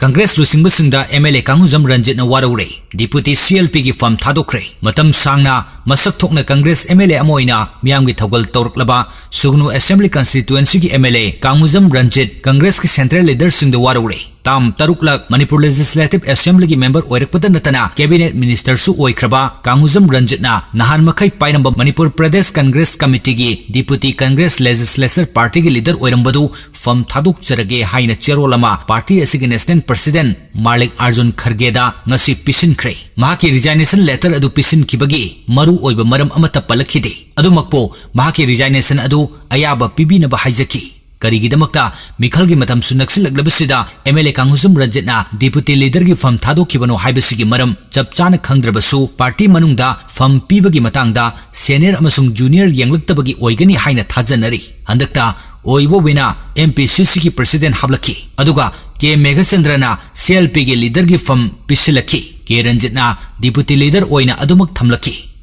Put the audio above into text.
Congress luchingbasingda MLA Rangjit na waroure Deputy CLP ki pham thadokkhre matam sangna masak thokna Congress MLA amoina miyamgi thogal tawraklaba Sugnu Assembly Constituency ki MLA Rangjit Congress ki central leaders singda waroure Tam taruklak Manipur Legislative Assembly ki member oirakpada natana Cabinet Minister su oikraba Rangjit na nahan makai painamba Manipur Pradesh Congress Committee ki Deputy Congress Legislature Party ki leader oirambadu pham thadok charage haina cherolama Party asigi National President Malik Arjun Khargeda ngasi pisin khre mahaki resignation letter adu pisin kibagi maru oiba maram amata palakhide adu makpo mahaki resignation adu ayaba pibina ba haijaki Karigidamakta Mikhalgi matam sunaksil laglabasida MLA Rangjit na Deputy Leader gi pham thadokkhibano haibasigi maram chapchana khangdrabasu party manungda pham pibagi matangda senior amasung junior yanglaktabagi oigani haina thajanari handakta oibo wina MPCC ki president hablaki aduga K Megachandrana CLP gi leader gi pham pisilaki K Rangjit na Deputy Leader oina adumak thamlaki